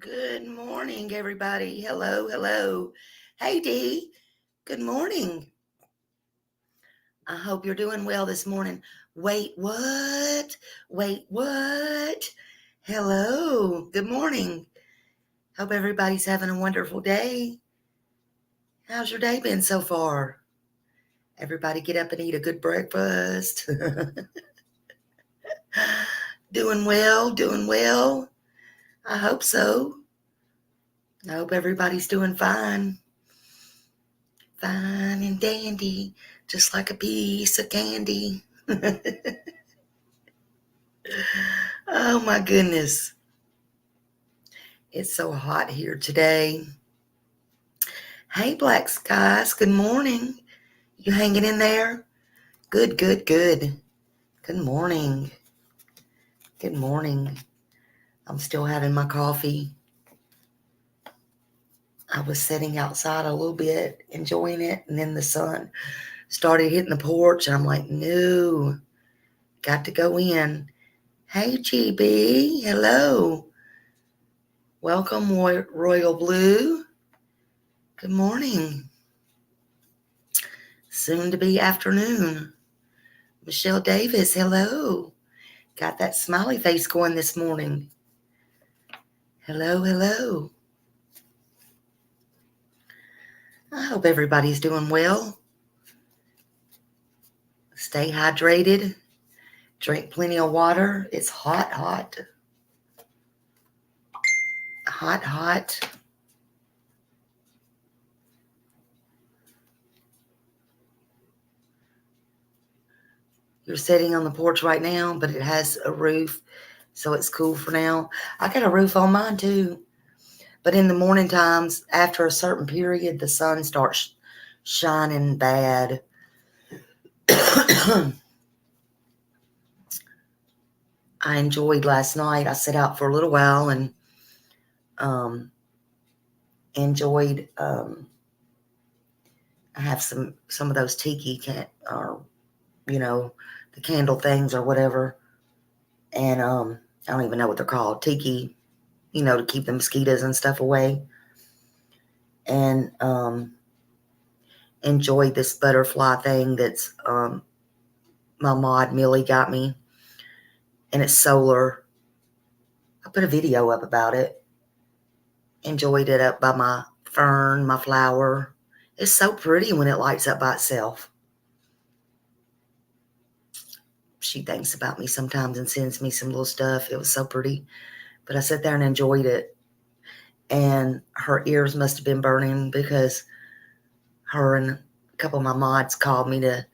Good morning, everybody. Hello, hello. Hey, Dee. Good morning. I hope you're doing well this morning. Wait, what? Wait, what? Hello. Good morning. Hope everybody's having a wonderful day. How's your day been so far? Everybody get up and eat a good breakfast. Doing well, doing well. I hope so. I hope everybody's doing fine. Fine and dandy, just like a piece of candy. Oh my goodness. It's so hot here today. Hey, Black Skies, good morning. You hanging in there? Good, good, good. Good morning. Good morning. I'm still having my coffee. I was sitting outside a little bit, enjoying it, and then the sun started hitting the porch, and I'm like, no, got to go in. Hey, GB, hello. Welcome, Royal Blue. Good morning. Soon to be afternoon. Michelle Davis, hello. Got that smiley face going this morning. Hello, hello. I hope everybody's doing well. Stay hydrated. Drink plenty of water. It's hot, hot. Hot, hot. You're sitting on the porch right now, but it has a roof, so it's cool for now. I got a roof on mine too. But in the morning times, after a certain period, the sun starts shining bad. I enjoyed last night. I sat out for a little while and enjoyed. I have some of those tiki or the candle things or whatever, and I don't even know what they're called. Tiki, to keep the mosquitoes and stuff away. And enjoyed this butterfly thing that's my mod Millie got me, and it's solar. I put a video up about it. Enjoyed it up by my fern, my flower. It's so pretty when it lights up by itself. She thinks about me sometimes and sends me some little stuff. It was so pretty. But I sat there and enjoyed it. And her ears must have been burning because her and a couple of my mods called me to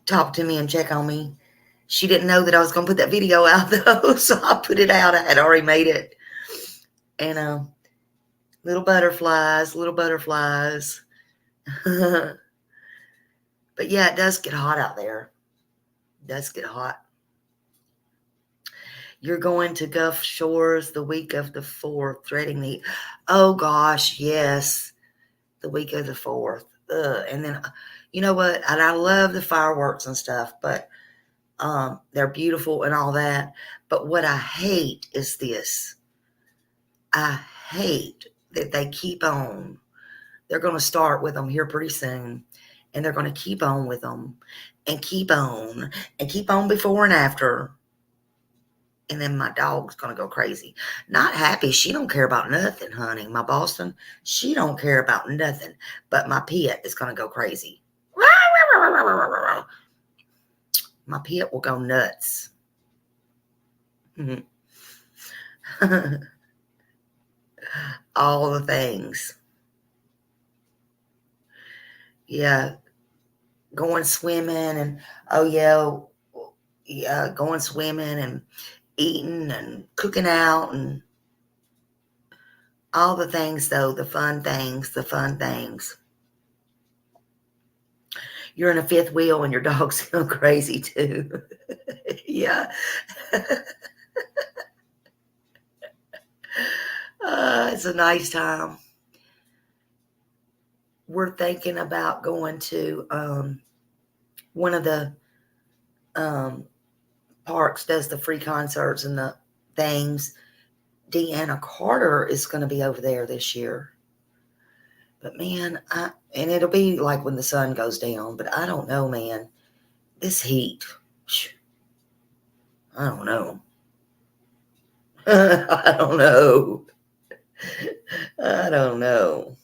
talk to me and check on me. She didn't know that I was going to put that video out, though, so I put it out. I had already made it. And little butterflies. But yeah, it does get hot out there. It does get hot. You're going to Gulf Shores the week of the 4th, threading the... Oh, gosh, yes. The week of the 4th. And then, you know what? And I love the fireworks and stuff, but they're beautiful and all that. But what I hate is this. I hate that they keep on. They're going to start with them here pretty soon. And they're going to keep on with them and keep on before and after. And then my dog's going to go crazy. Not happy. She don't care about nothing, honey. My Boston, she don't care about nothing. But my pet is going to go crazy. My pet will go nuts. All the things. Yeah. Going swimming and, going swimming and eating and cooking out and all the things, though, the fun things. You're in a fifth wheel and your dog's going crazy too. Yeah. It's a nice time. We're thinking about going to one of the parks does the free concerts and the things. Deanna Carter is going to be over there this year. But man, and it'll be like when the sun goes down, but I don't know, man. This heat, I don't know. I don't know. I don't know.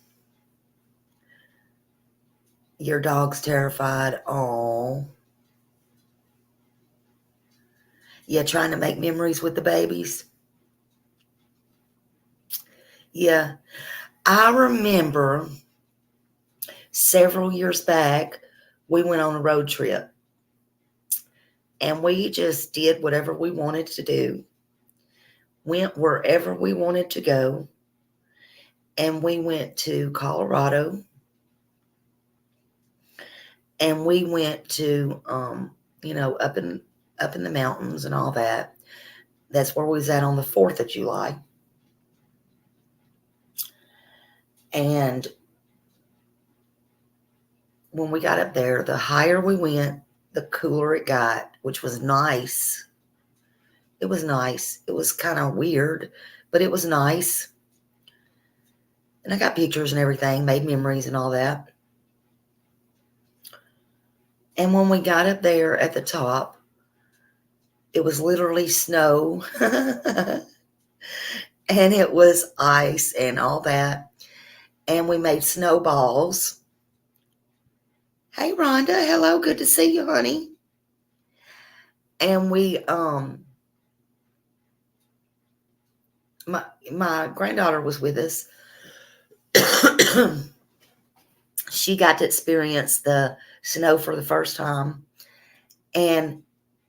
Your dog's terrified. Oh. Yeah, trying to make memories with the babies. Yeah. I remember several years back, we went on a road trip. And we just did whatever we wanted to do. Went wherever we wanted to go. And we went to Colorado. And we went to, up in the mountains and all that. That's where we was at on the 4th of July. And when we got up there, the higher we went, the cooler it got, which was nice. It was nice. It was kind of weird, but it was nice. And I got pictures and everything, made memories and all that. And when we got up there at the top, it was literally snow. And it was ice and all that. And we made snowballs. Hey, Rhonda. Hello. Good to see you, honey. And we, my granddaughter was with us. She got to experience the snow for the first time. And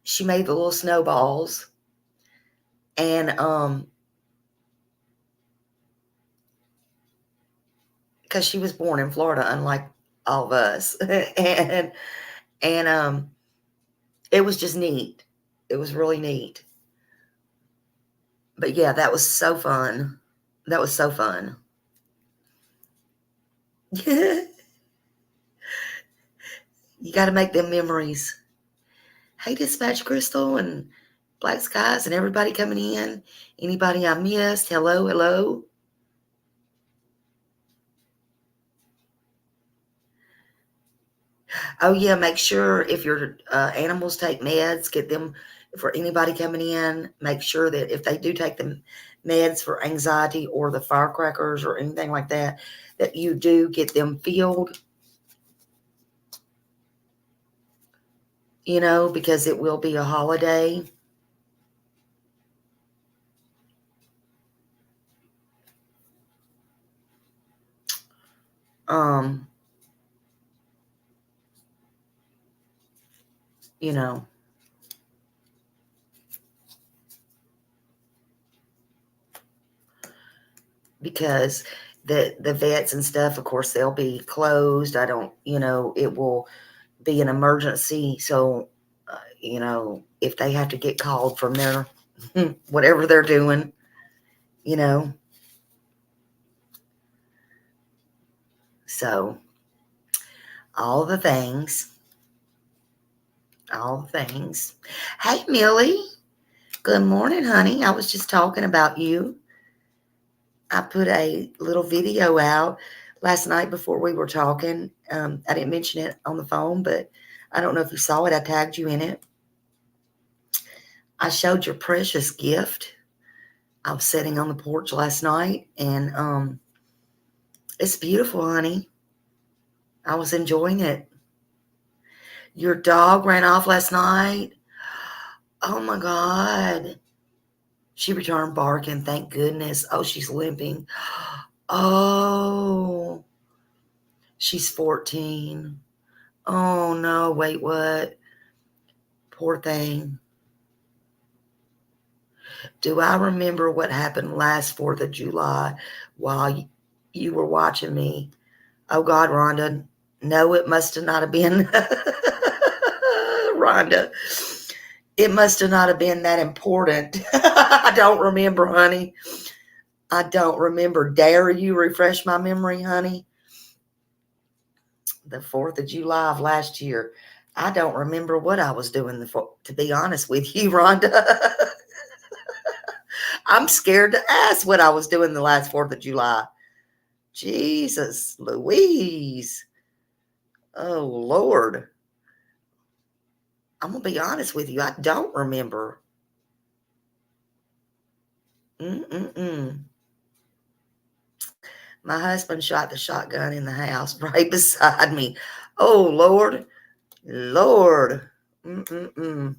she made the little snowballs. And, because she was born in Florida, unlike all of us. and it was just neat. It was really neat. But yeah, that was so fun. That was so fun. You got to make them memories. Hey, Dispatch Crystal and Black Skies and everybody coming in. Anybody I missed? Hello, hello. Oh, yeah, make sure if your animals take meds, get them for anybody coming in. Make sure that if they do take the meds for anxiety or the firecrackers or anything like that, that you do get them filled. Because it will be a holiday. You know, because the vets and stuff, of course, they'll be closed. I don't, it will be an emergency. So, if they have to get called from their, whatever they're doing, so all the things. Hey, Millie. Good morning, honey. I was just talking about you. I put a little video out last night before we were talking. I didn't mention it on the phone, but I don't know if you saw it. I tagged you in it. I showed your precious gift. I was sitting on the porch last night, and it's beautiful, honey. I was enjoying it. Your dog ran off last night. Oh, my God. She returned barking, thank goodness. Oh, she's limping. Oh, she's 14. Oh, no, wait, what? Poor thing. Do I remember what happened last 4th of July while you were watching me? Oh, God, Rhonda. No, it must have not have been. Rhonda. It must have not have been that important. I don't remember, honey. I don't remember. Dare you refresh my memory, honey? The 4th of July of last year. I don't remember what I was doing, to be honest with you, Rhonda. I'm scared to ask what I was doing the last 4th of July. Jesus Louise. Oh, Lord. I'm going to be honest with you. I don't remember. Mm-mm-mm. My husband shot the shotgun in the house right beside me. Oh, Lord. Lord. Mm-mm-mm.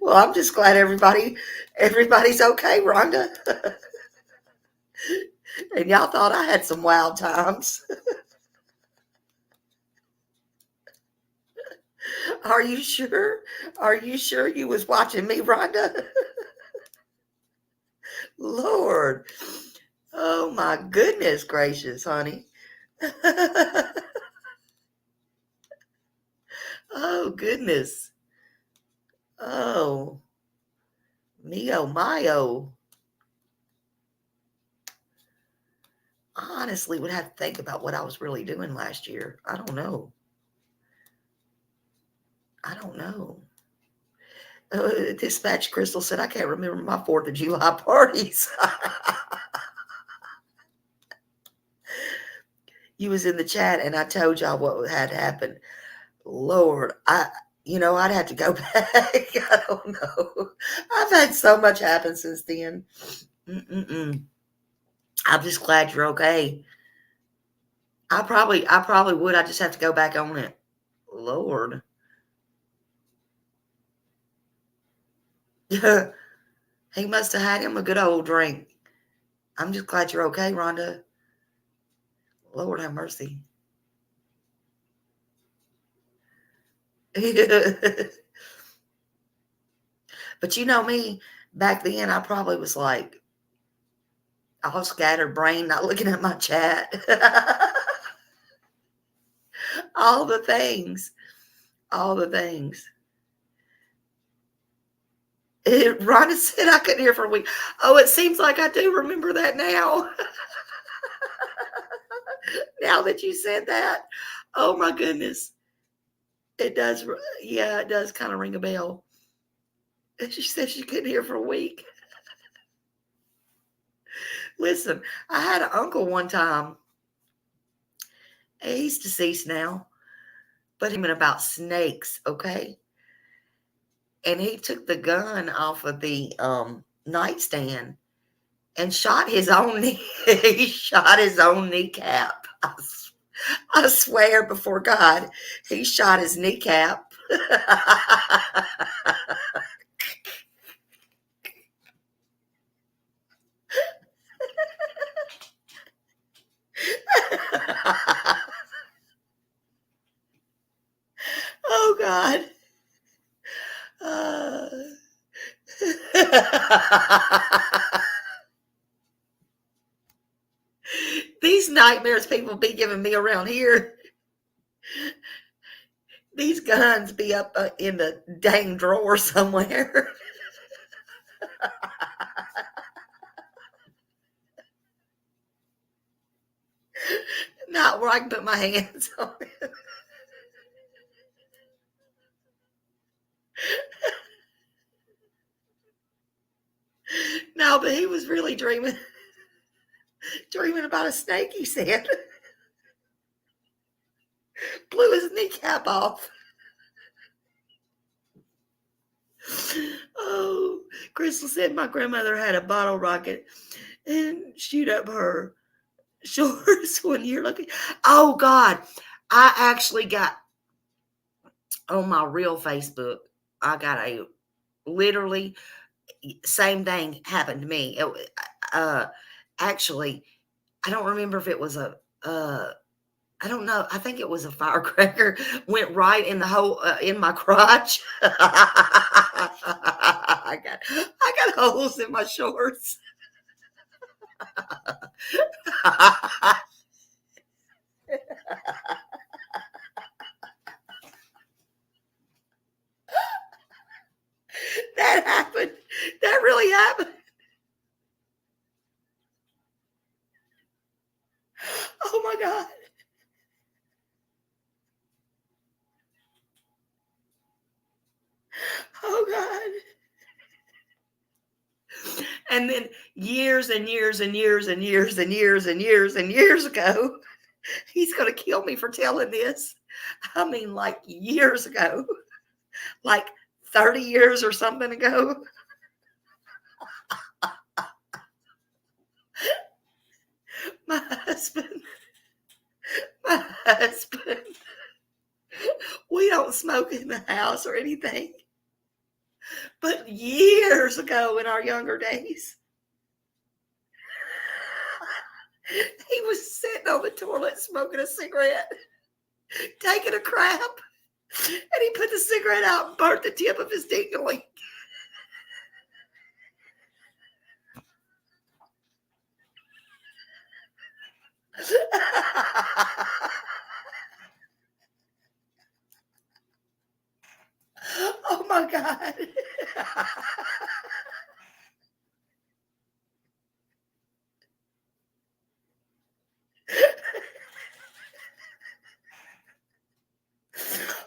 Well, I'm just glad everybody's okay, Rhonda. And y'all thought I had some wild times. Are you sure? Are you sure you was watching me, Rhonda? Lord. Oh my goodness gracious, honey. Oh goodness. Oh, mio mio. I honestly would have to think about what I was really doing last year. I don't know. I don't know. Dispatch Crystal said, I can't remember my 4th of July parties. You was in the chat and I told y'all what had happened. Lord, I'd have to go back. I don't know. I've had so much happen since then. Mm-mm-mm. I'm just glad you're okay. I probably would. I just have to go back on it. Lord. He must have had him a good old drink. I'm just glad you're okay, Rhonda. Lord have mercy. But you know me, back then I probably was like all scattered brain, not looking at my chat. All the things. All the things. Rhonda said I couldn't hear for a week. Oh, it seems like I do remember that now. Now that you said that. Oh my goodness. It does. Yeah, it does kind of ring a bell. She said she couldn't hear for a week. Listen, I had an uncle one time. He's deceased now, but him about snakes, okay? And he took the gun off of the nightstand and shot his own he shot his own kneecap. I swear before God, he shot his kneecap. Oh God. Uh, these nightmares people be giving me around here. These guns be up in the dang drawer somewhere. Not where I can put my hands on it. No, but he was really dreaming about a snake, he said. Blew his kneecap off. Oh, Crystal said my grandmother had a bottle rocket and shoot up her shorts when you're looking. Oh God, I actually got on my real Facebook. I got a literally same thing happened to me. Actually, I don't remember if it was I don't know. I think it was a firecracker went right in the hole in my crotch. I got holes in my shorts. That happened. That really happened. Oh my God. And then years and years and years and years and years and years and years ago, he's going to kill me for telling this. I mean, like years ago, like 30 years or something ago. My husband, my husband, we don't smoke in the house or anything. But years ago in our younger days, he was sitting on the toilet smoking a cigarette, taking a crap, and he put the cigarette out and burnt the tip of his dingling. Oh my God.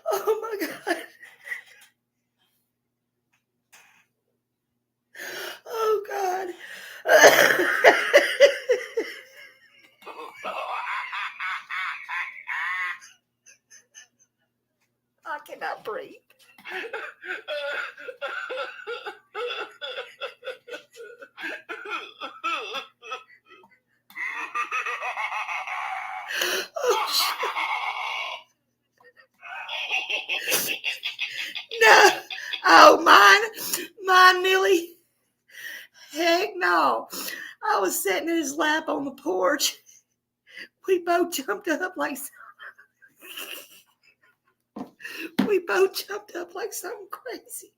Oh my God. Oh God. I cannot breathe. No. Oh, mine, Millie. Heck no. I was sitting in his lap on the porch. We both jumped up like something crazy.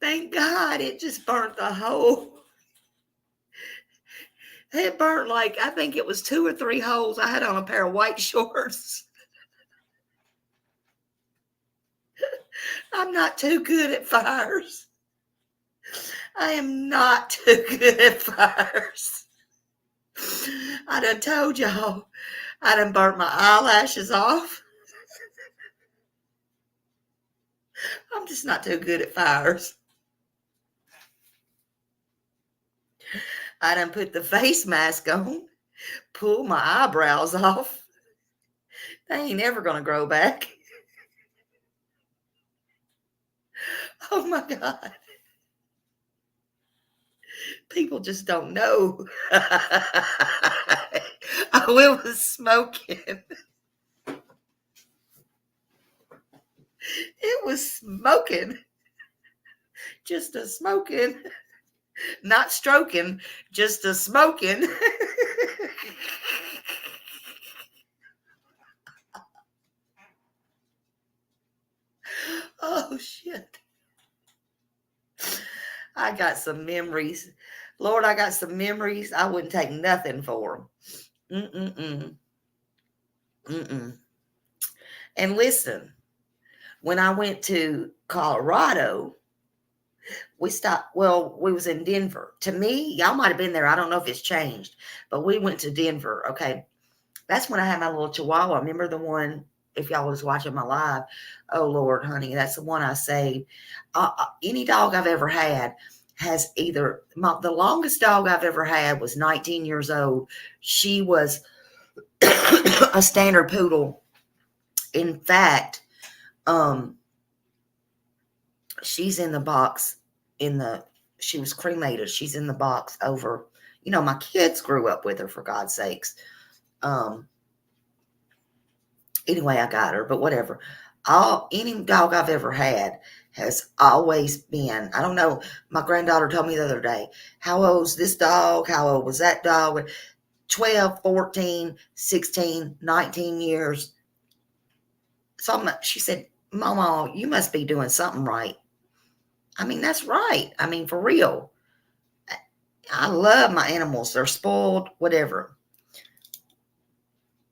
Thank God it just burnt the whole. It burnt like, I think it was 2 or 3 holes. I had on a pair of white shorts. I'm not too good at fires. I am not too good at fires. I done told y'all, I done burnt my eyelashes off. I'm just not too good at fires. I done put the face mask on, pulled my eyebrows off. They ain't ever gonna grow back. Oh my God. People just don't know. Oh, it was smoking. It was smoking. Just a smoking. Not stroking, just a smoking. Oh, shit. I got some memories. Lord, I got some memories. I wouldn't take nothing for them. Mm-mm-mm. Mm-mm. And listen, when I went to Colorado, we stopped. Well, we was in Denver. To me, y'all might have been there. I don't know if it's changed, but we went to Denver. Okay. That's when I had my little Chihuahua. Remember the one, if y'all was watching my live? Oh, Lord, honey, that's the one I saved. Any dog I've ever had has either, the longest dog I've ever had was 19 years old. She was a standard poodle. In fact, she's in the box she was cremated. She's in the box over, my kids grew up with her, for God's sakes. Anyway, I got her, but whatever. Any dog I've ever had has always been, I don't know, my granddaughter told me the other day, how old's this dog? How old was that dog? 12, 14, 16, 19 years. So she said, Mama, you must be doing something right. I mean, that's right. I mean, for real. I love my animals. They're spoiled, whatever.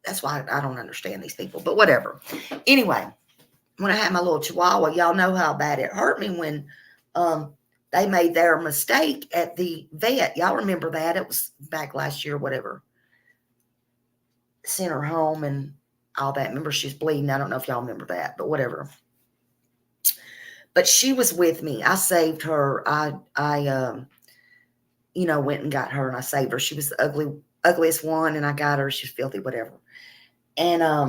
That's why I don't understand these people, but whatever. Anyway, when I had my little Chihuahua, y'all know how bad it hurt me when they made their mistake at the vet. Y'all remember that? It was back last year, whatever. Sent her home and all that. Remember, she's bleeding. I don't know if y'all remember that, but whatever. but she was with me. I saved her. I went and got her and I saved her. She was the ugliest one and I got her. She's filthy, whatever. And oh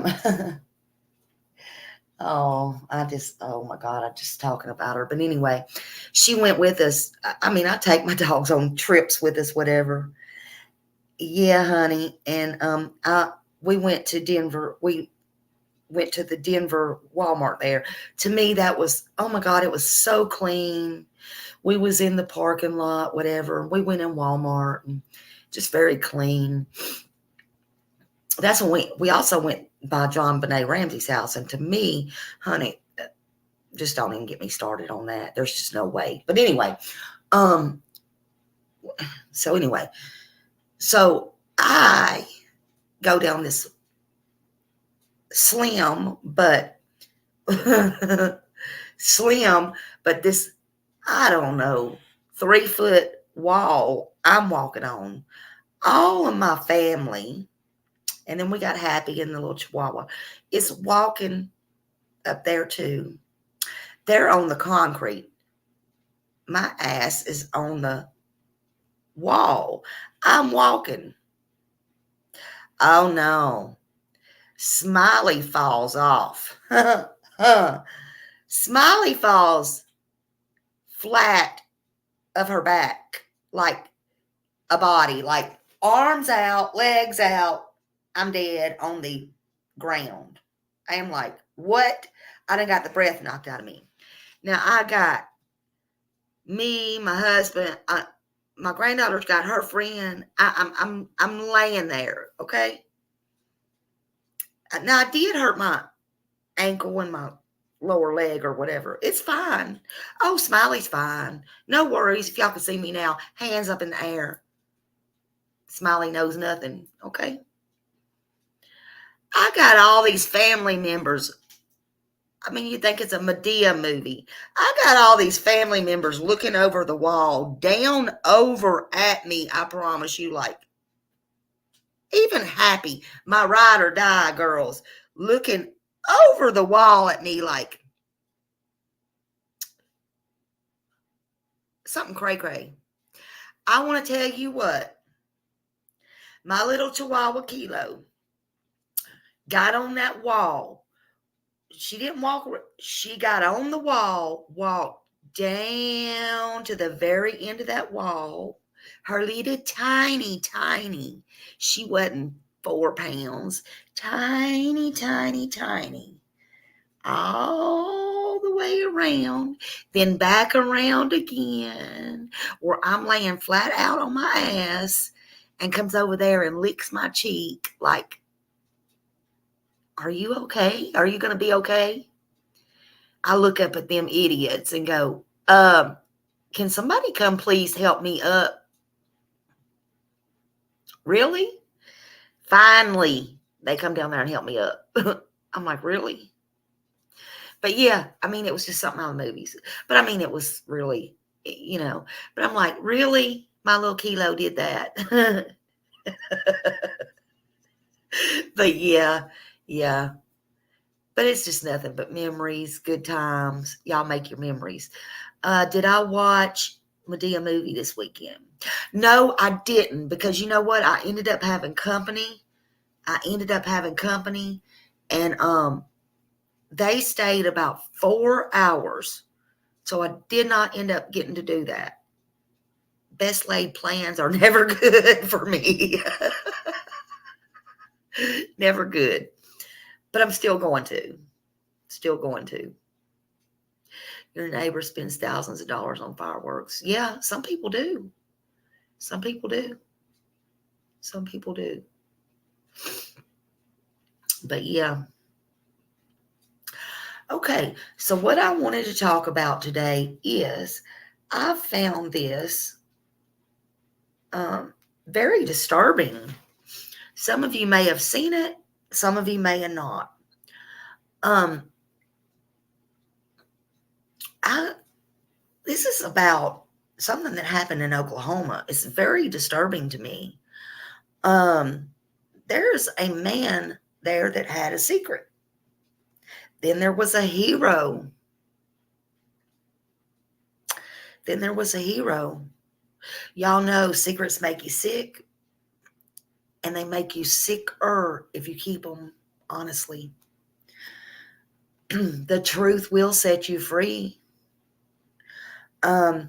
my God, I'm just talking about her. But anyway, she went with us. I mean, I take my dogs on trips with us, whatever. Yeah, honey. And we went to Denver. We went to the Denver Walmart there. To me, that was, oh my God, it was so clean. We was in the parking lot, whatever. We went in Walmart and just very clean. That's when we also went by JonBenet Ramsey's house. And to me, honey, just don't even get me started on that. There's just no way. But anyway, so I go down this slim, but this, I don't know, 3-foot wall I'm walking on. All of my family, and then we got Happy and the little Chihuahua, is walking up there too. They're on the concrete. My ass is on the wall. I'm walking. Oh no. Smiley falls off. Smiley falls flat of her back, like a body, like arms out, legs out. I'm dead on the ground. I am like, what? I done got the breath knocked out of me. Now I got me, my husband, my granddaughter's got her friend. I'm laying there, okay? Now I did hurt my ankle and my lower leg or whatever. It's fine. Oh, Smiley's fine. No worries. If y'all can see me now, hands up in the air. Smiley knows nothing, okay? I got all these family members. I mean, you think it's a Madea movie. I got all these family members looking over the wall, down over at me, I promise you, like, even Happy, my ride or die girls, looking over the wall at me like something cray-cray. I want to tell you what, my little Chihuahua Kilo got on that wall. She didn't walk. She got on the wall, walked down to the very end of that wall. Her little tiny. She wasn't 4 pounds. Tiny. All the way around, then back around again, where I'm laying flat out on my ass, and comes over there and licks my cheek like, are you okay? Are you going to be okay? I look up at them idiots and go, can somebody come please help me up? Really? Finally, they come down there and help me up. I'm like, really? But yeah, I mean, it was just something out of the movies. But I mean, it was really, but I'm like, really? My little Kilo did that. But yeah. But it's just nothing but memories, good times. Y'all make your memories. Did I watch Madea movie this weekend? No, I didn't, because you know what? I ended up having company. And they stayed about 4 hours. So I did not end up getting to do that. Best laid plans are never good for me. Never good. But I'm still going to. Your neighbor spends thousands of dollars on fireworks. Yeah, some people do. But yeah. Okay, so what I wanted to talk about today is I found this very disturbing. Some of you may have seen it. Some of you may have not. This is about something that happened in Oklahoma. It's very disturbing to me. There's a man there that had a secret. Then there was a hero. then there was a hero. Y'all know secrets make you sick, and they make you sicker if you keep them, honestly. The truth will set you free. But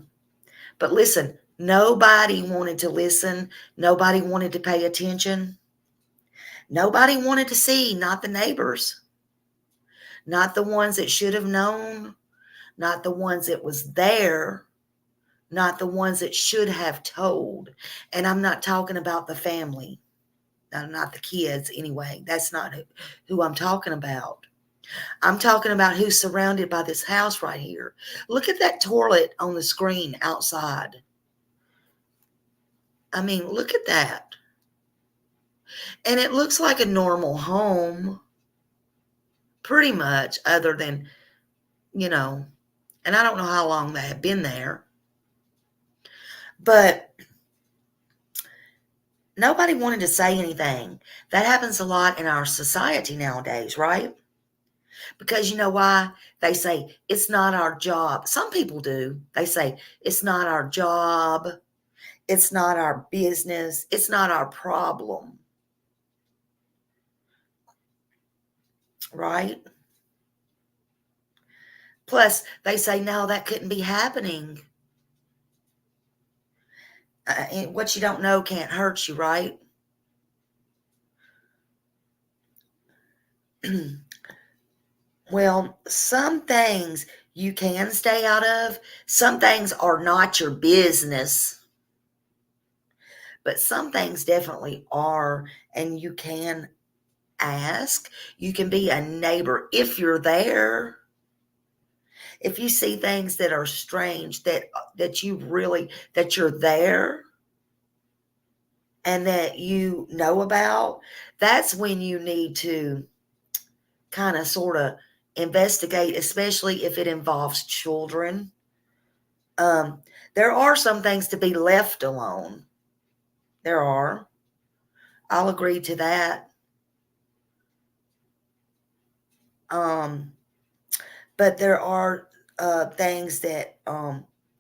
listen, nobody wanted to listen. Nobody wanted to pay attention. Nobody wanted to see, not the neighbors, not the ones that should have known, not the ones that was there, not the ones that should have told. And I'm not talking about the family, not the kids anyway. That's not who I'm talking about. I'm talking about who's surrounded by this house right here. Look at that toilet on the screen outside. I mean, look at that. And it looks like a normal home, pretty much, other than, and I don't know how long they have been there. But nobody wanted to say anything. That happens a lot in our society nowadays, right? Because you know why? They say, it's not our job. Some people do. They say, it's not our job. It's not our business. It's not our problem. Right? Plus, they say, no, that couldn't be happening. What you don't know can't hurt you, right? Well, some things you can stay out of. Some things are not your business. But some things definitely are, and you can ask. You can be a neighbor if you're there. If you see things that are strange, that you're there and that you know about, that's when you need to kind of sort of investigate, especially if it involves children. There are some things to be left alone. There are. I'll agree to that. But there are things that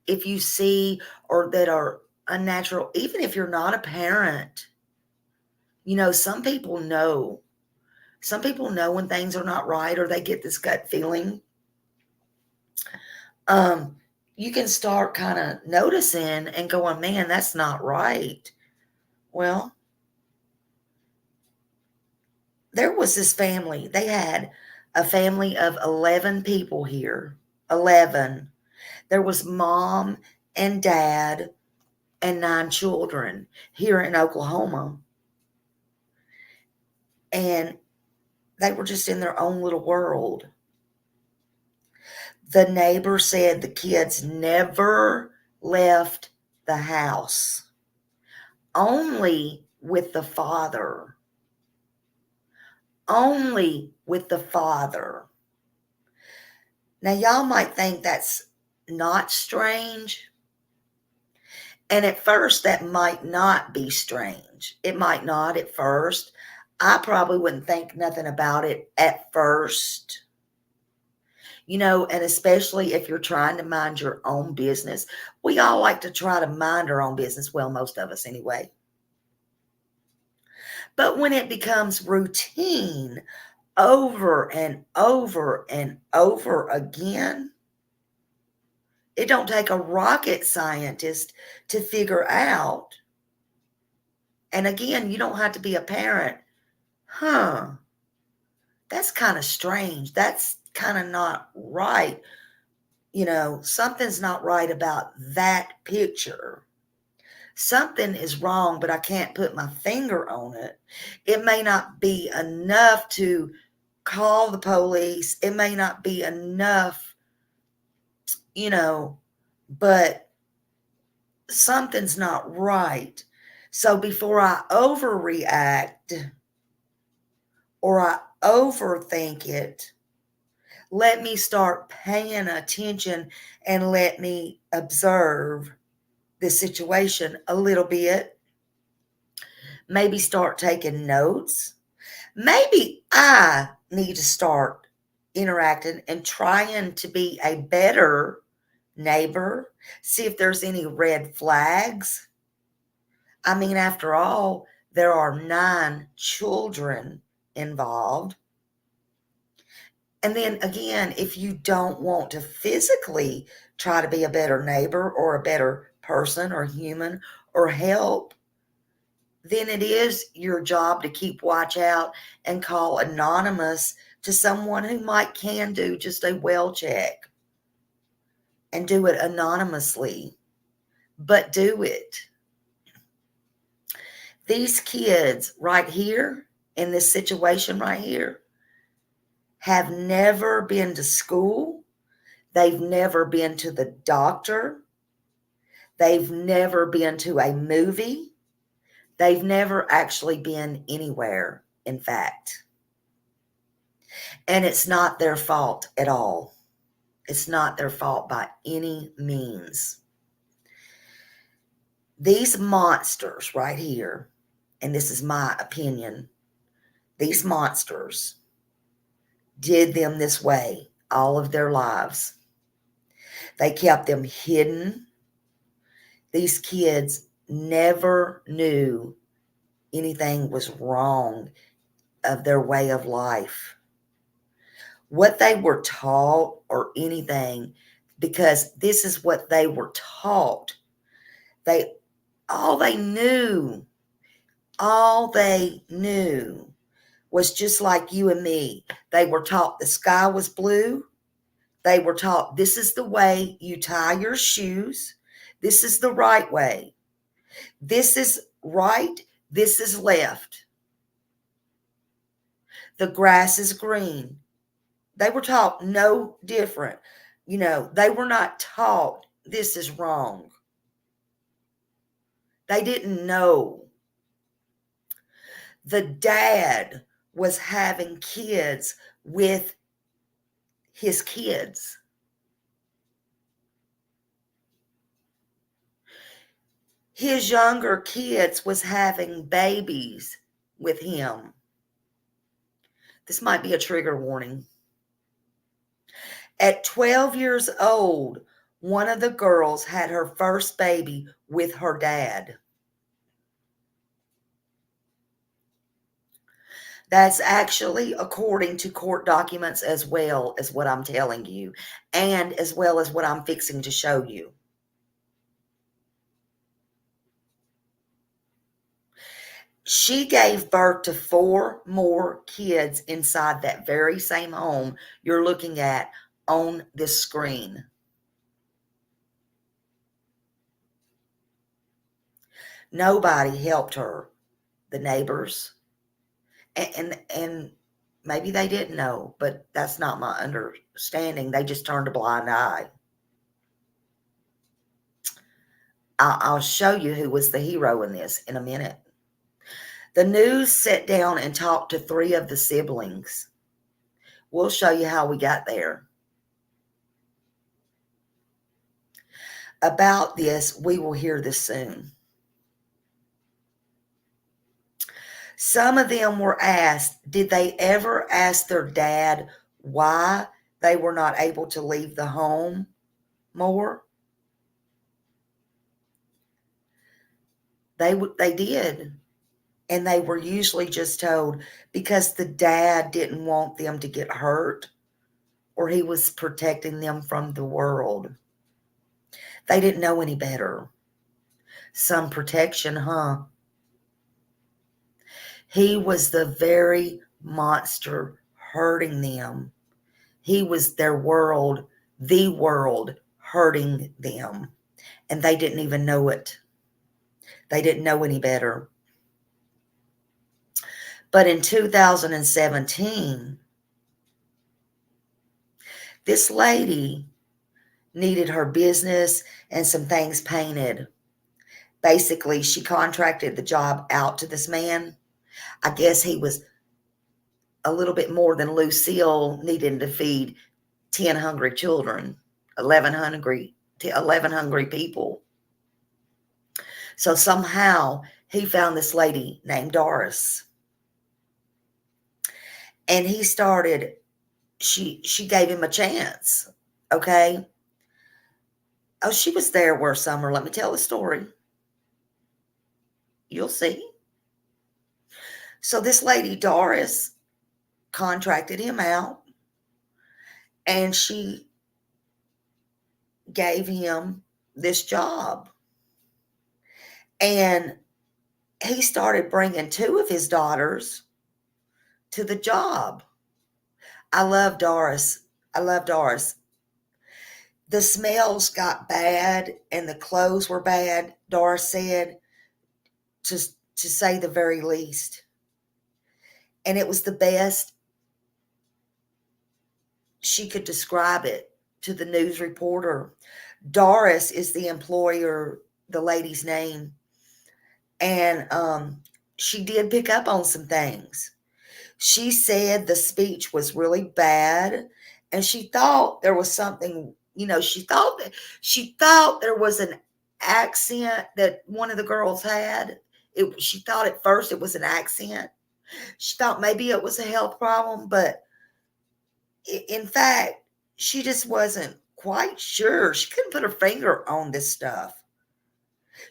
if you see or that are unnatural, even if you're not a parent, some people know. Some people know when things are not right or they get this gut feeling. You can start kind of noticing and going, man, that's not right. Well, there was this family. They had a family of 11 people here. 11. There was mom and dad and 9 children here in Oklahoma. And they were just in their own little world. The neighbor said the kids never left the house, only with the father. Only with the father. Now, y'all might think that's not strange. And at first, that might not be strange. It might not at first. I probably wouldn't think nothing about it at first. And especially if you're trying to mind your own business. We all like to try to mind our own business. Well, most of us anyway. But when it becomes routine over and over and over again, it don't take a rocket scientist to figure out. And again, you don't have to be a parent. That's kind of strange. That's kind of not right. Something's not right about that picture. Something is wrong, but I can't put my finger on it. It may not be enough to call the police. It may not be enough, but something's not right. So before I overreact or I overthink it, let me start paying attention and let me observe the situation a little bit. Maybe start taking notes. Maybe I need to start interacting and trying to be a better neighbor, see if there's any red flags. I mean, after all, there are 9 children involved. And then again, if you don't want to physically try to be a better neighbor or a better person or human or help, then it is your job to keep watch out and call anonymous to someone who can do just a well check and do it anonymously, but do it. These kids right here in this situation right here have never been to school. They've never been to the doctor. They've never been to a movie. They've never actually been anywhere, in fact. And it's not their fault at all. It's not their fault by any means. These monsters right here, and this is my opinion, these monsters did them this way all of their lives. They kept them hidden. These kids never knew anything was wrong of their way of life. What they were taught or anything, because this is what they were taught. All they knew was just like you and me. They were taught the sky was blue. They were taught this is the way you tie your shoes. This is the right way. This is right. This is left. The grass is green. They were taught no different. They were not taught this is wrong. They didn't know. The dad was having kids with his kids. His younger kids was having babies with him. This might be a trigger warning. At 12 years old, one of the girls had her first baby with her dad. That's actually according to court documents as well as what I'm telling you, and as well as what I'm fixing to show you. She gave birth to 4 more kids inside that very same home you're looking at on this screen. Nobody helped her. The neighbors. And maybe they didn't know, but that's not my understanding. They just turned a blind eye. I'll show you who was the hero in this in a minute. The news sat down and talked to 3 of the siblings. We'll show you how we got there. About this, we will hear this soon. Some of them were asked, did they ever ask their dad why they were not able to leave the home more? They did. And they were usually just told because the dad didn't want them to get hurt or he was protecting them from the world. They didn't know any better. Some protection, huh? He was the very monster hurting them. He was their world, the world hurting them. And they didn't even know it. They didn't know any better. But in 2017, this lady needed her business and some things painted. Basically, she contracted the job out to this man. I guess he was a little bit more than Lucille needing to feed 10 hungry children, 11 hungry people. So somehow he found this lady named Doris. And he started, she gave him a chance, okay? Oh, she was there where Summer. Let me tell the story. You'll see. So this lady, Doris, contracted him out, and she gave him this job. And he started bringing two of his daughters to the job. I love Doris. I love Doris. The smells got bad and the clothes were bad, Doris said, to, to say the very least. And it was the best she could describe it to the news reporter. Doris is the employer, the lady's name. And she did pick up on some things. She said the speech was really bad, and she thought there was something, she thought there was an accent that one of the girls had. She thought at first it was an accent. She thought maybe it was a health problem, but in fact, she just wasn't quite sure. She couldn't put her finger on this stuff.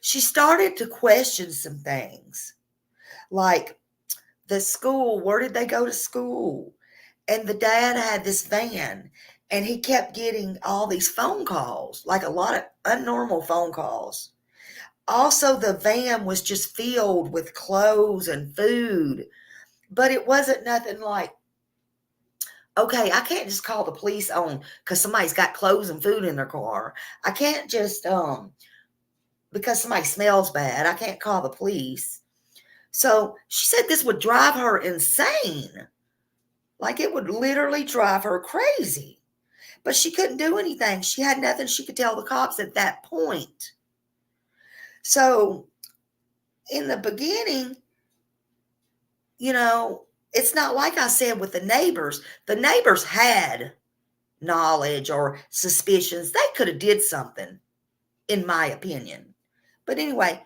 She started to question some things, like the school. Where did they go to school? And the dad had this van, and he kept getting all these phone calls, like a lot of unnormal phone calls. Also, the van was just filled with clothes and food, but it wasn't nothing like, okay, I can't just call the police on because somebody's got clothes and food in their car. I can't just, because somebody smells bad, I can't call the police. So she said this would drive her insane. Like it would literally drive her crazy. But she couldn't do anything. She had nothing she could tell the cops at that point. So in the beginning, it's not like I said with the neighbors. The neighbors had knowledge or suspicions. They could have did something, in my opinion. But anyway,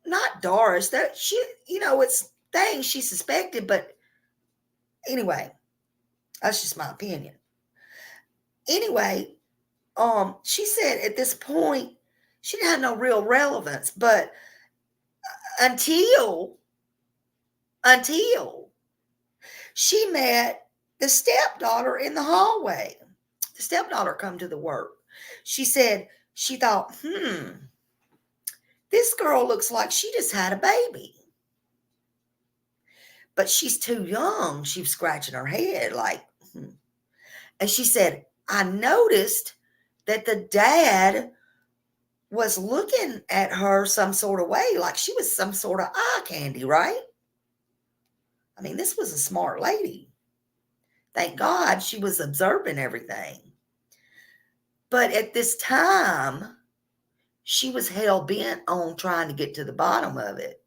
not Doris. That she, it's things she suspected, but anyway, that's just my opinion. Anyway, she said at this point she didn't have no real relevance, but until she met the stepdaughter in the hallway. The stepdaughter come to the work. She said she thought, this girl looks like she just had a baby. But she's too young. She was scratching her head like, And she said, I noticed that the dad was looking at her some sort of way, like she was some sort of eye candy, right? I mean, this was a smart lady. Thank God she was observing everything. But at this time, she was hell-bent on trying to get to the bottom of it.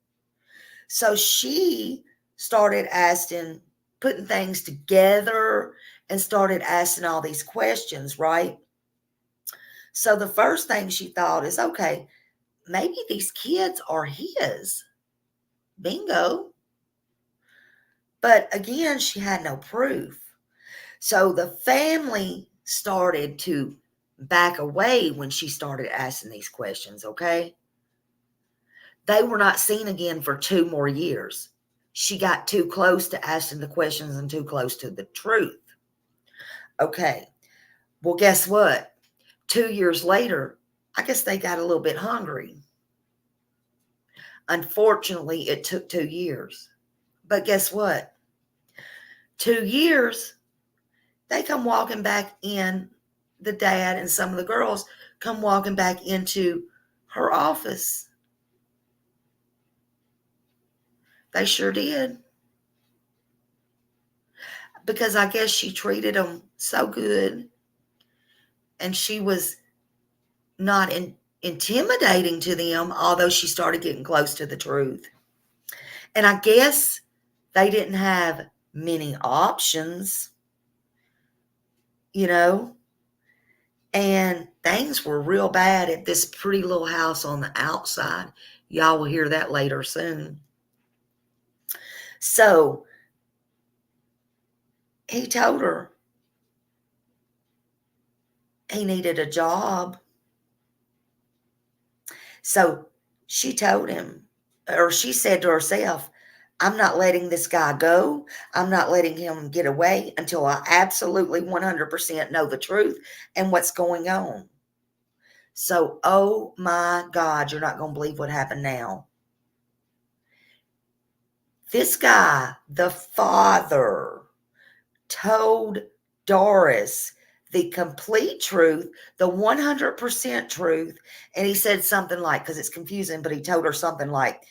So she started putting things together and started asking all these questions, right? So the first thing she thought is, okay, maybe these kids are his. Bingo. But again, she had no proof. So the family started to back away when she started asking these questions, okay? They were not seen again for 2 more years. She got too close to asking the questions and too close to the truth. Okay. Well, guess what? 2 years later, I guess they got a little bit hungry. Unfortunately, it took 2 years. But guess what? 2 years, they come walking back in, the dad and some of the girls come walking back into her office. They sure did. Because I guess she treated them so good, and she was not intimidating to them, although she started getting close to the truth. And I guess they didn't have many options, and things were real bad at this pretty little house on the outside. Y'all will hear that later soon. So he told her he needed a job, So she told him, or she said to herself, I'm not letting this guy go. I'm not letting him get away until I absolutely 100% know the truth and what's going on. So, oh my God, you're not going to believe what happened now. This guy, the father, told Doris the complete truth, the 100% truth. And he said something like, because it's confusing, but he told her something like,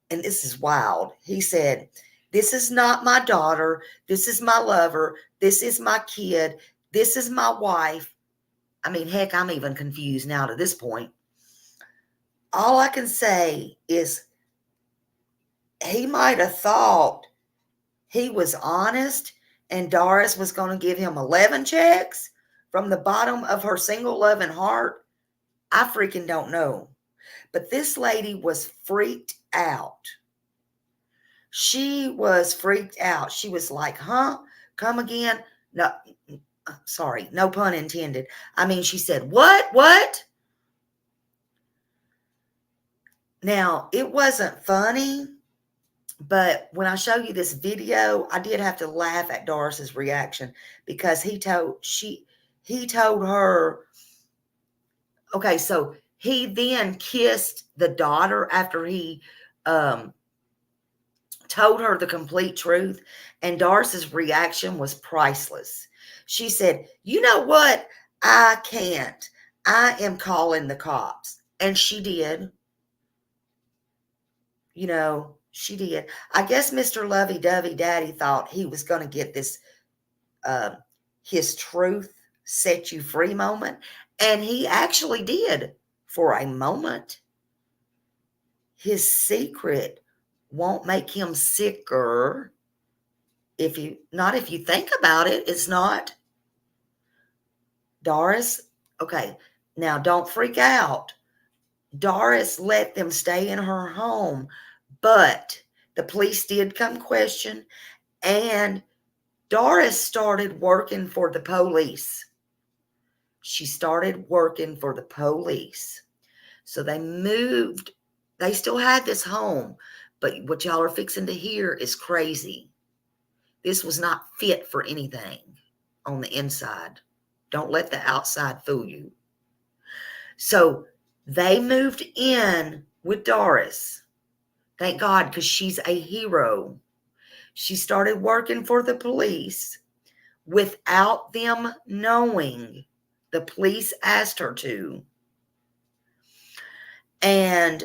and this is wild. He said, this is not my daughter. This is my lover. This is my kid. This is my wife. I mean, heck, I'm even confused now to this point. All I can say is he might have thought he was honest and Doris was going to give him 11 checks from the bottom of her single loving heart. I freaking don't know. But this lady was freaked out. She was freaked out. She was like, huh? Come again? No, sorry, no pun intended. I mean, she said, what? Now, it wasn't funny, but when I show you this video, I did have to laugh at Doris's reaction because he told her, okay, so he then kissed the daughter after he told her the complete truth, and Doris's reaction was priceless. She said, you know what? I can't. I am calling the cops. And she did. You know, she did. I guess Mr. Lovey-Dovey Daddy thought he was going to get this, his truth set you free moment. And he actually did for a moment. His secret won't make him sicker. If you think about it, it's not. Doris, okay, now don't freak out. Doris let them stay in her home, but the police did come question, and Doris started working for the police. She started working for the police. So they moved. They still had this home, but what y'all are fixing to hear is crazy. This was not fit for anything on the inside. Don't let the outside fool you. So they moved in with Doris. Thank God, because she's a hero. She started working for the police without them knowing. The police asked her to. And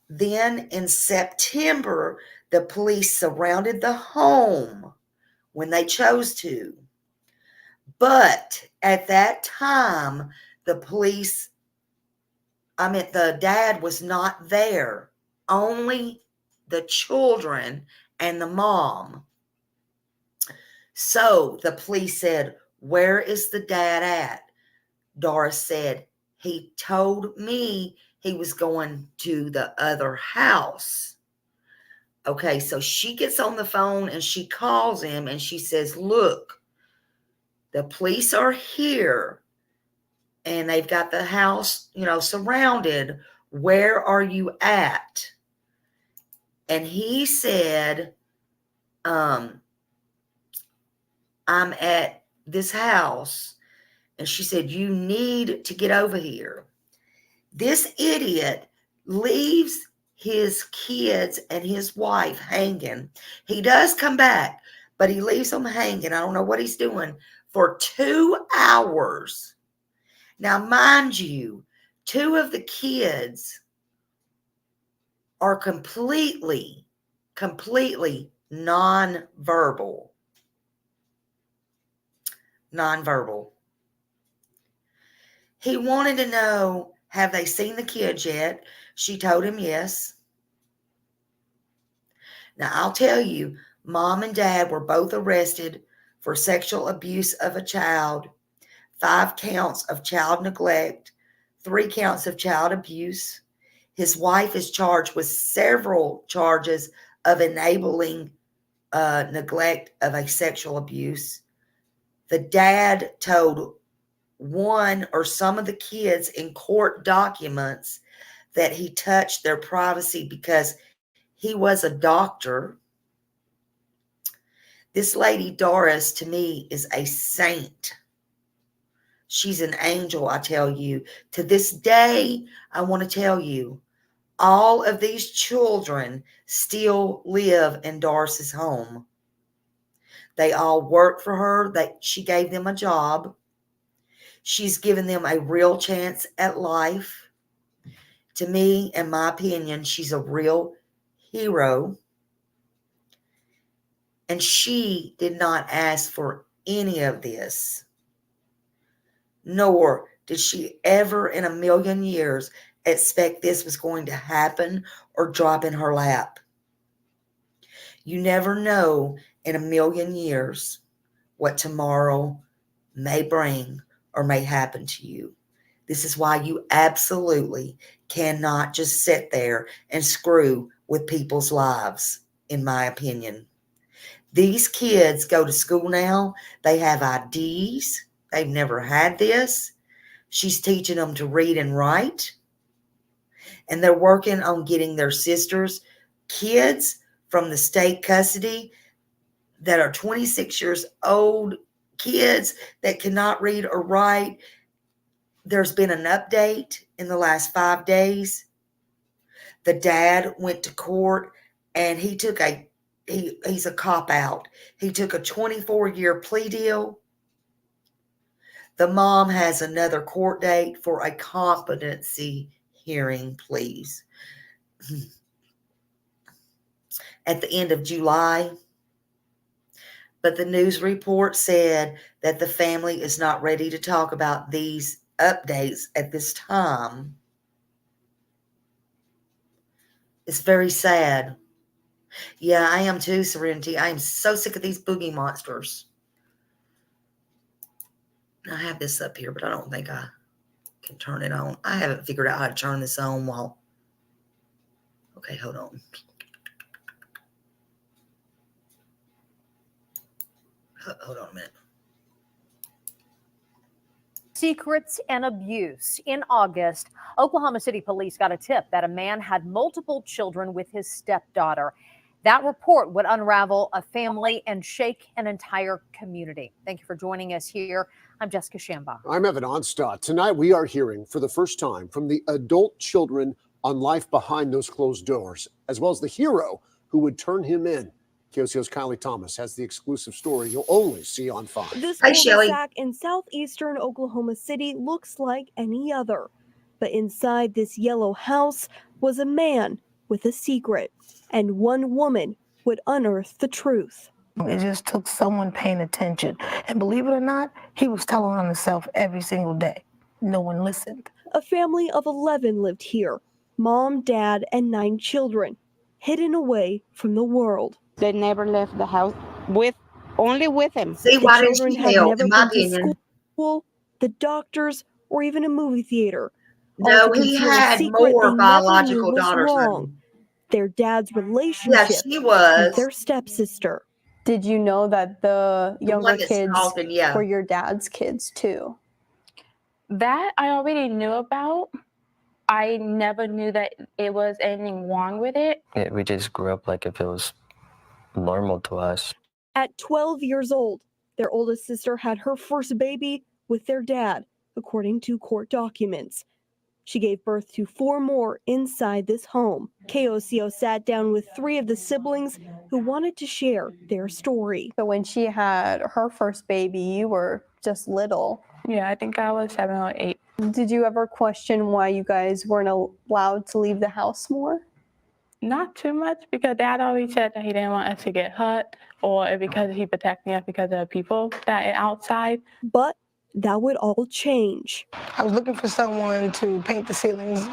then in September, the police surrounded the home when they chose to. But at that time, the dad was not there. Only the children and the mom. So the police said, where is the dad at? Doris said, he told me he was going to the other house. Okay, so she gets on the phone and she calls him and she says, look, the police are here and they've got the house, surrounded. Where are you at? And he said, I'm at this house. And she said, you need to get over here. This idiot leaves his kids and his wife hanging. He does come back, but he leaves them hanging. I don't know what he's doing for 2 hours. Now, mind you, 2 of the kids are completely nonverbal. Nonverbal. He wanted to know, have they seen the kids yet? She told him yes. Now, I'll tell you, mom and dad were both arrested for sexual abuse of a child, 5 counts of child neglect, 3 counts of child abuse. His wife is charged with several charges of enabling neglect of a sexual abuse. The dad told one or some of the kids in court documents that he touched their privacy because he was a doctor. This lady, Doris, to me, is a saint. She's an angel, I tell you. To this day, I want to tell you, all of these children still live in Doris's home. They all work for her. She gave them a job. She's given them a real chance at life. To me, in my opinion, she's a real hero. And she did not ask for any of this. Nor did she ever in a million years expect this was going to happen or drop in her lap. You never know in a million years what tomorrow may bring or may happen to you. This is why you absolutely cannot just sit there and screw with people's lives, in my opinion. These kids go to school now. They have IDs. They've never had this. She's teaching them to read and write. And they're working on getting their sisters' kids from the state custody that are 26 years old, kids that cannot read or write. There's been an update in the last 5 days. The dad went to court and he took he's a cop out. He took a 24-year plea deal. The mom has another court date for a competency hearing, please. At the end of July. But the news report said that the family is not ready to talk about these updates at this time. It's very sad. Yeah, I am too, Serenity. I am so sick of these boogie monsters. I have this up here, but I don't think I can turn it on. I haven't figured out how to turn this on while... Okay, hold on. Hold on a minute. Secrets and abuse. In August, Oklahoma City police got a tip that a man had multiple children with his stepdaughter. That report would unravel a family and shake an entire community. Thank you for joining us here. I'm Jessica Shamba. I'm Evan Onstadt. Tonight we are hearing for the first time from the adult children on life behind those closed doors, as well as the hero who would turn him in. KOCO's Kylie Thomas has the exclusive story you'll only see on 5. This cul-de-sac in southeastern Oklahoma City looks like any other. But inside this yellow house was a man with a secret, and one woman would unearth the truth. It just took someone paying attention. And believe it or not, he was telling on himself every single day. No one listened. A family of 11 lived here. Mom, dad, and 9 children, hidden away from the world. They never left the house only with him. See, why The didn't children she had help, never in my been to opinion? school, the doctors, or even a movie theater. No, All to he conceal a had secret more they never knew biological was daughters than wrong. him. Their dad's Yeah, relationship she with was. their stepsister. Did you know that the The younger one that's kids talking, yeah. were your dad's kids too? That I already knew about. I never knew that it was anything wrong with it. We just grew up like if it was normal to us. At 12 years old, their oldest sister had her first baby with their dad, according to court documents. She gave birth to 4 more inside this home. KOCO sat down with 3 of the siblings who wanted to share their story. So when she had her first baby, you were just little. Yeah, I think I was 7 or 8. Did you ever question why you guys weren't allowed to leave the house more? Not too much, because Dad always said that he didn't want us to get hurt, or because he protecting us because of the people that are outside. But that would all change. I was looking for someone to paint the ceilings,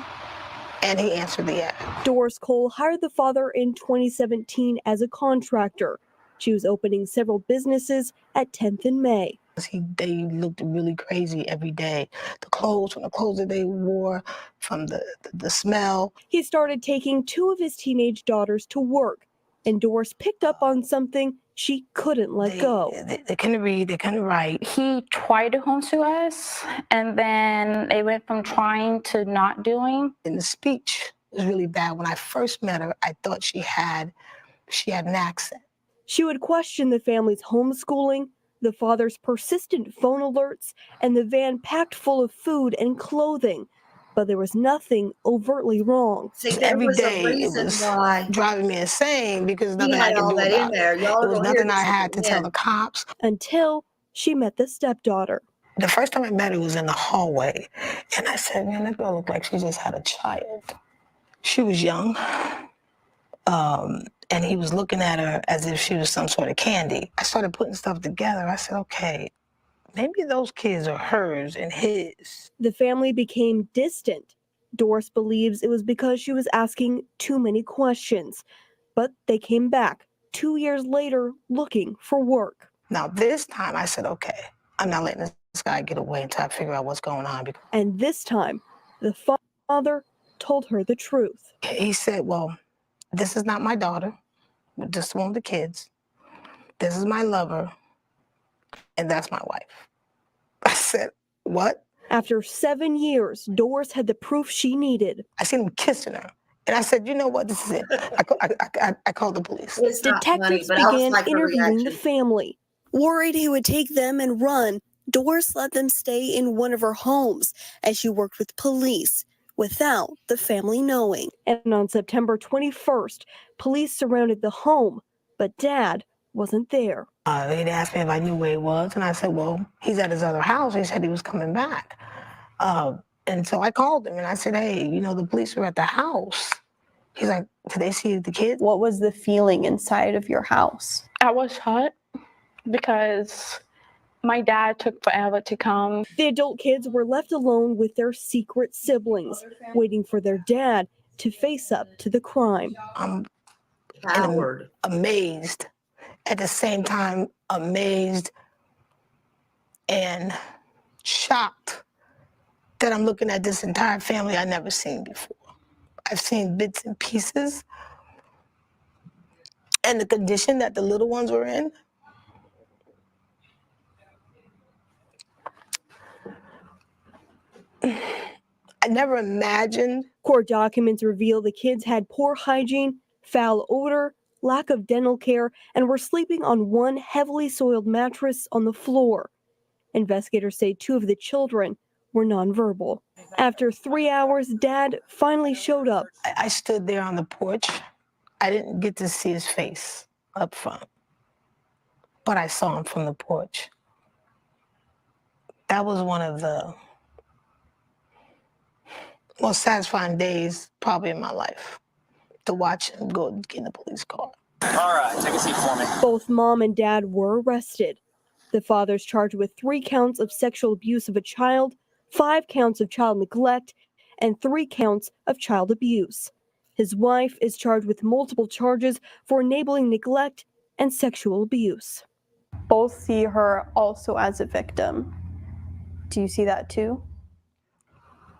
and he answered the ad. Doris Cole hired the father in 2017 as a contractor. She was opening several businesses at 10th and May. They looked really crazy every day. The clothes, from the clothes that they wore, from the smell. He started taking 2 of his teenage daughters to work, and Doris picked up on something she couldn't let go. They couldn't read, they couldn't write. He tried to homeschool us, and then it went from trying to not doing. And the speech was really bad. When I first met her, I thought she had an accent. She would question the family's homeschooling, the father's persistent phone alerts, and the van packed full of food and clothing. But there was nothing overtly wrong. See, there Every was a day it reason was why driving me insane because he nothing I had could all do that in about it. there. Y'all There was gonna hear nothing I this had at to the tell end. the cops. Until she met the stepdaughter. The first time I met her was in the hallway. And I said, man, that girl looked like she just had a child. She was young. And he was looking at her as if she was some sort of candy. I started putting stuff together. I said, okay, maybe those kids are hers and his. The family became distant. Doris believes it was because she was asking too many questions. But they came back 2 years later looking for work. Now, this time I said, okay, I'm not letting this guy get away until I figure out what's going on. And this time, the father told her the truth. He said, well, this is not my daughter, just one of the kids. This is my lover, and that's my wife. I said, what? After 7 years, Doris had the proof she needed. I seen him kissing her. And I said, you know what, this is it. I called the police. It's not funny, Detectives but I was began like her interviewing the reaction. family. Worried he would take them and run, Doris let them stay in one of her homes as she worked with police without the family knowing. And on September 21st, police surrounded the home, but Dad wasn't there. They'd asked me if I knew where he was, and I said, well, he's at his other house. He said he was coming back. And so I called him, and I said, hey, you know, the police are at the house. He's like, did they see the kids? What was the feeling inside of your house? I was hurt because my dad took forever to come. The adult kids were left alone with their secret siblings, waiting for their dad to face up to the crime. I'm Coward. amazed, at the same time, amazed and shocked that I'm looking at this entire family I've never seen before. I've seen bits and pieces, and the condition that the little ones were in. I never imagined. Court documents reveal the kids had poor hygiene, foul odor, lack of dental care, and were sleeping on one heavily soiled mattress on the floor. Investigators say 2 of the children were nonverbal. After 3 hours, Dad finally showed up. I stood there on the porch. I didn't get to see his face up front, but I saw him from the porch. That was one of the most satisfying days probably in my life, to watch him go get in the police car. All right, take a seat for me. Both Mom and Dad were arrested. The father's charged with 3 counts of sexual abuse of a child, 5 counts of child neglect, and 3 counts of child abuse. His wife is charged with multiple charges for enabling neglect and sexual abuse. Both see her also as a victim. Do you see that too?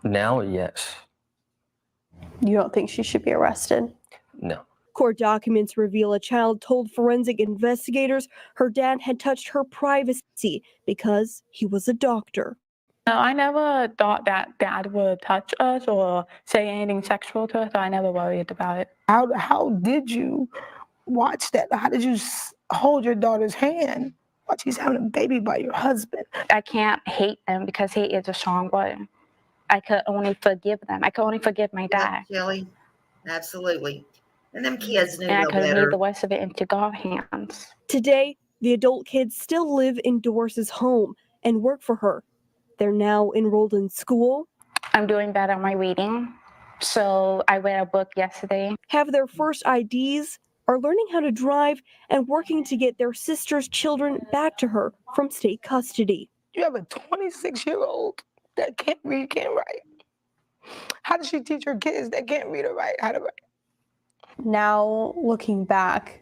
Now, yes. You don't think she should be arrested? No. Court documents reveal a child told forensic investigators her dad had touched her privacy because he was a doctor. No, I never thought that dad would touch us or say anything sexual to us, so I never worried about it. How did you watch that? How did you hold your daughter's hand while she's having a baby by your husband? I can't hate them because hate is a strong word. I could only forgive them. I could only forgive my dad. Yeah, Kelly, absolutely. And them kids knew And I no could leave better. the rest of it into God's hands. Today, the adult kids still live in Doris's home and work for her. They're now enrolled in school, I'm doing better on my reading. So I read a book yesterday. have their first IDs, are learning how to drive, and working to get their sister's children back to her from state custody. You have a 26-year-old that can't read, can't write. How does she teach her kids that can't read or write how to write? Now, looking back,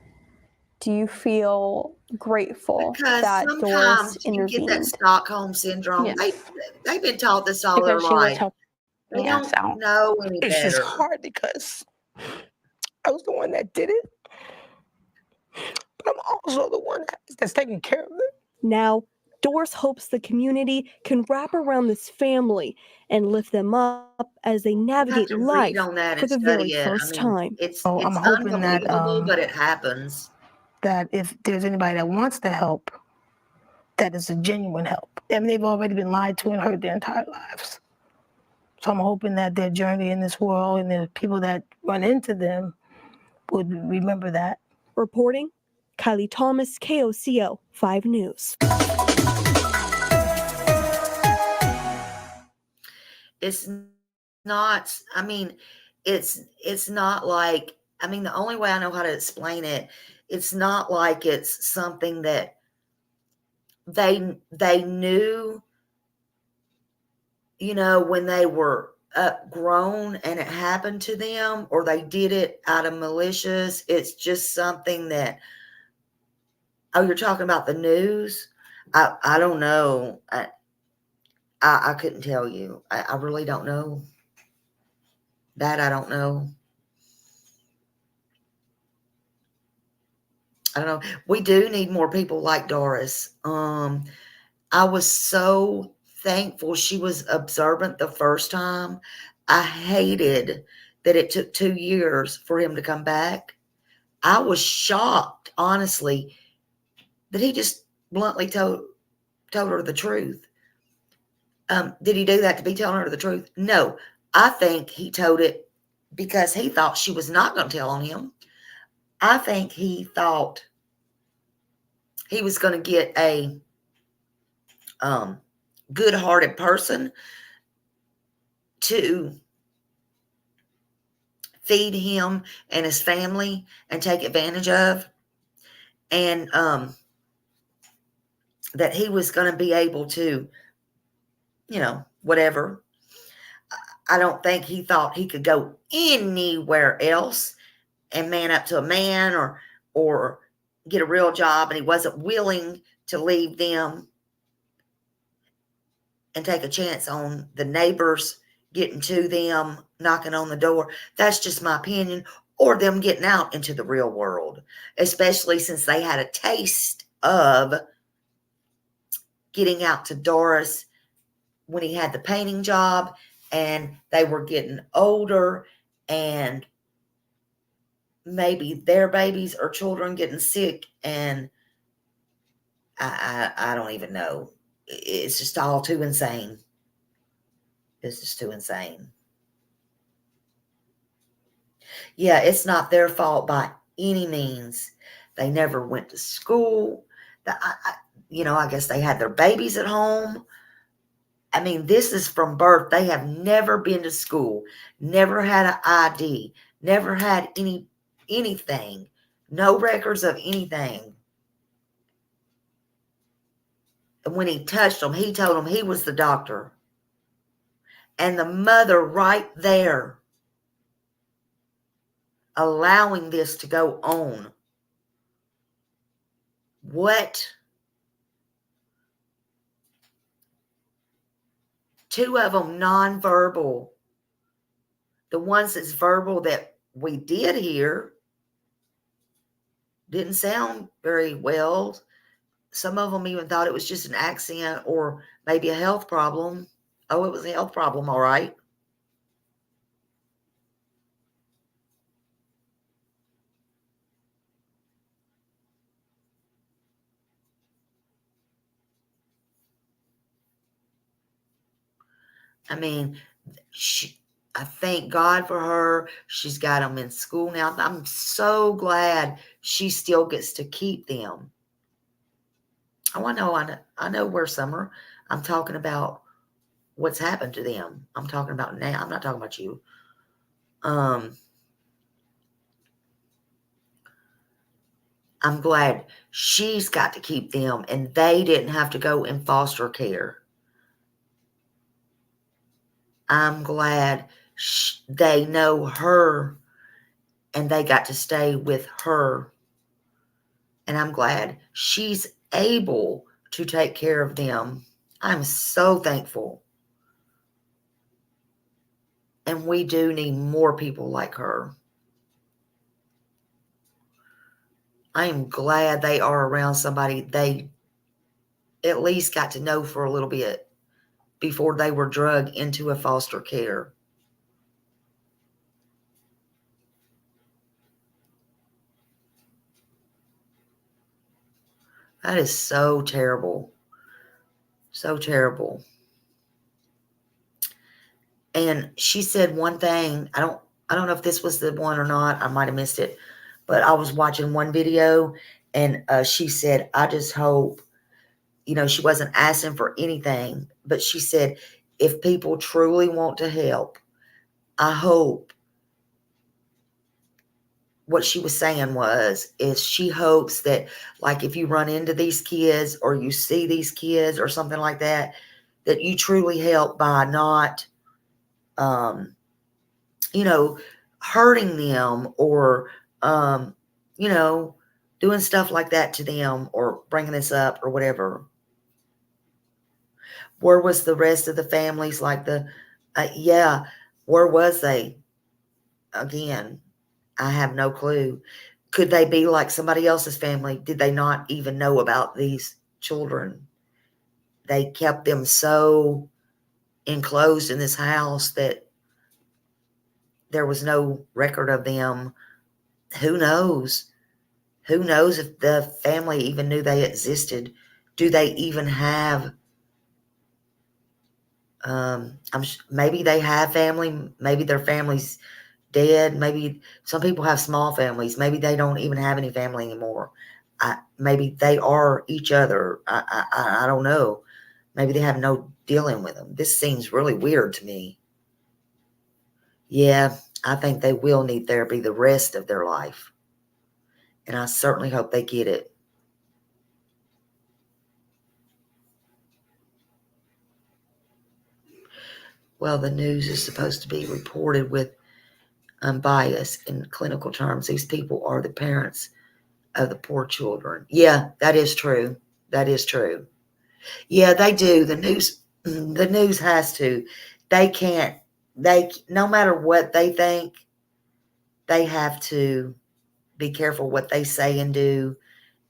do you feel grateful Because that Doris sometimes you get intervened? that Stockholm syndrome. Yes. They've been taught this all their Because she was life. helping They us don't out. know any It's just better. hard because I was the one that did it. but I'm also the one that's taking care of them. Now, Doris hopes the community can wrap around this family and lift them up as they You have navigate to read life on that for and the very study it. I first mean, time. So I'm it's hoping that unbelievable, but it happens. that if there's anybody that wants to help, that is a genuine help. I mean, they've already been lied to and hurt their entire lives. So I'm hoping that their journey in this world and the people that run into them would remember that. Reporting, Kylie Thomas, KOCO 5 News. It's not, I mean, it's not like, I mean, the only way I know how to explain it, it's not like it's something that they knew, you know, when they were grown and it happened to them, or they did it out of malicious. It's just something that, oh, you're talking about the news? I don't know. I couldn't tell you. I really don't know. That I don't know. I don't know. We do need more people like Doris. I was so thankful she was observant the first time. I hated that it took 2 years for him to come back. I was shocked, honestly, that he just bluntly told her the truth. Did he do that to be telling her the truth? No. I think he told it because he thought she was not going to tell on him. I think he thought he was going to get a good-hearted person to feed him and his family and take advantage of, and that he was going to be able to, you know, whatever. I don't think he thought he could go anywhere else and man up to a man or get a real job, and he wasn't willing to leave them and take a chance on the neighbors getting to them, knocking on the door. That's just my opinion. Or them getting out into the real world, especially since they had a taste of getting out to Doris when he had the painting job, and they were getting older, and maybe their babies or children getting sick, and I don't even know. It's just all too insane. It's just too insane. Yeah, it's not their fault by any means. They never went to school. I guess they had their babies at home. I mean, this is from birth. They have never been to school, never had an ID, never had anything, no records of anything. And when he touched them, he told them he was the doctor. And the mother right there allowing this to go on. What? 2 of them nonverbal. The ones that's verbal that we did hear didn't sound very well. Some of them even thought it was just an accent or maybe a health problem. Oh, it was a health problem, all right. I mean, I thank God for her. She's got them in school now. I'm so glad she still gets to keep them. Oh, I know where some are. I'm talking about what's happened to them. I'm talking about now. I'm not talking about you. I'm glad she's got to keep them and they didn't have to go in foster care. I'm glad they know her and they got to stay with her. And I'm glad she's able to take care of them. I'm so thankful. And we do need more people like her. I am glad they are around somebody they at least got to know for a little bit before they were drugged into a foster care. That is so terrible. So terrible. And she said one thing, I don't know if this was the one or not. I might have missed it. But I was watching one video and she said, I just hope, she wasn't asking for anything, but she said, if people truly want to help, I hope what she was saying is she hopes that, like, if you run into these kids or you see these kids or something like that, that you truly help by not, hurting them or, doing stuff like that to them or bringing this up or whatever. Where was the rest of the families? Like where was they? Again, I have no clue. Could they be like somebody else's family? Did they not even know about these children? They kept them so enclosed in this house that there was no record of them. Who knows? Who knows if the family even knew they existed? Do they even have, maybe they have family. Maybe their family's dead. Maybe some people have small families. Maybe they don't even have any family anymore. Maybe they are each other. I don't know. Maybe they have no dealing with them. This seems really weird to me. Yeah, I think they will need therapy the rest of their life. And I certainly hope they get it. Well, the news is supposed to be reported with bias in clinical terms. These people are the parents of the poor children. Yeah, that is true. That is true. Yeah, they do. The news has to. No matter what they think, they have to be careful what they say and do.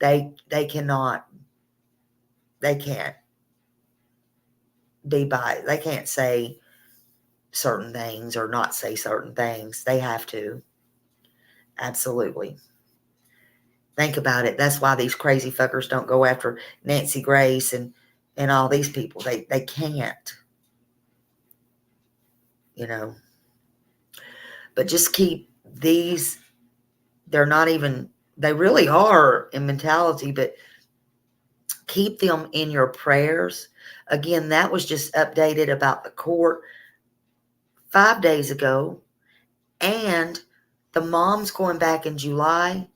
They can't be biased. They can't say certain things or not say certain things. They have to. Absolutely. Think about it. That's why these crazy fuckers don't go after Nancy Grace and all these people. They can't. But just keep these. They're not even. They really are in mentality, but keep them in your prayers. Again, that was just updated about the court 5 days ago, and the mom's going back in July.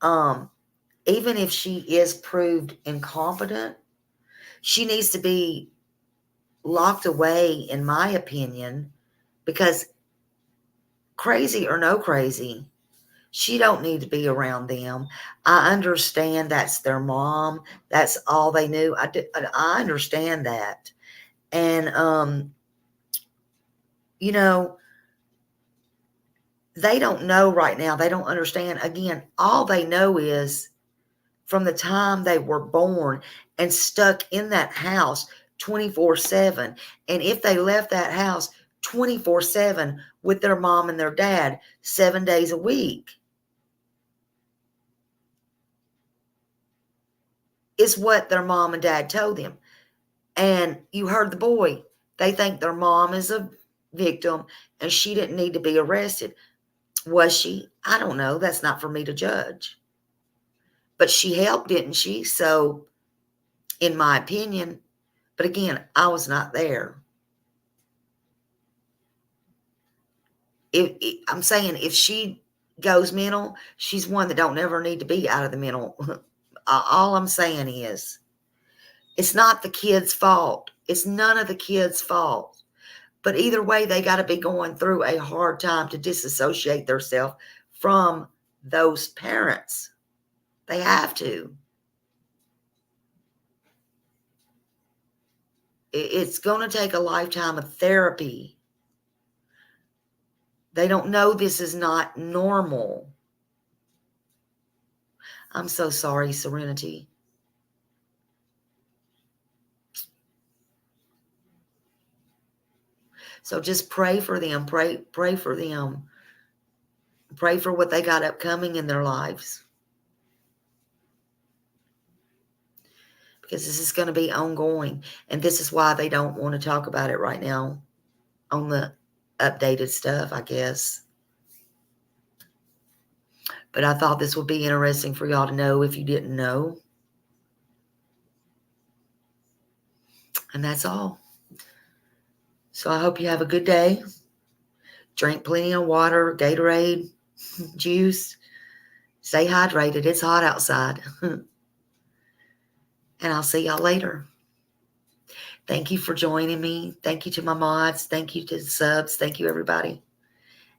Even if she is proved incompetent, she needs to be locked away, in my opinion, because crazy or no crazy, she don't need to be around them. I understand that's their mom. That's all they knew. I understand that. And, they don't know right now. They don't understand. Again, all they know is from the time they were born and stuck in that house 24/7. And if they left that house 24/7 with their mom and their dad 7 days a week, is what their mom and dad told them. And you heard the boy. They think their mom is a victim and she didn't need to be arrested. Was she? I don't know. That's not for me to judge. But she helped, didn't she? So, in my opinion, but again, I was not there. I'm saying if she goes mental, she's one that don't ever need to be out of the mental. All I'm saying is, it's not the kid's fault. It's none of the kids' fault. But either way, they got to be going through a hard time to disassociate themselves from those parents. They have to. It's going to take a lifetime of therapy. They don't know this is not normal. I'm so sorry, Serenity. So just pray for them. Pray for them. Pray for what they got upcoming in their lives. Because this is going to be ongoing. And this is why they don't want to talk about it right now on the updated stuff, I guess. But I thought this would be interesting for y'all to know if you didn't know. And that's all. So I hope you have a good day. Drink plenty of water, Gatorade, juice. Stay hydrated. It's hot outside. And I'll see y'all later. Thank you for joining me. Thank you to my mods. Thank you to the subs. Thank you, everybody.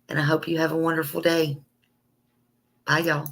And I hope you have a wonderful day. Bye, y'all.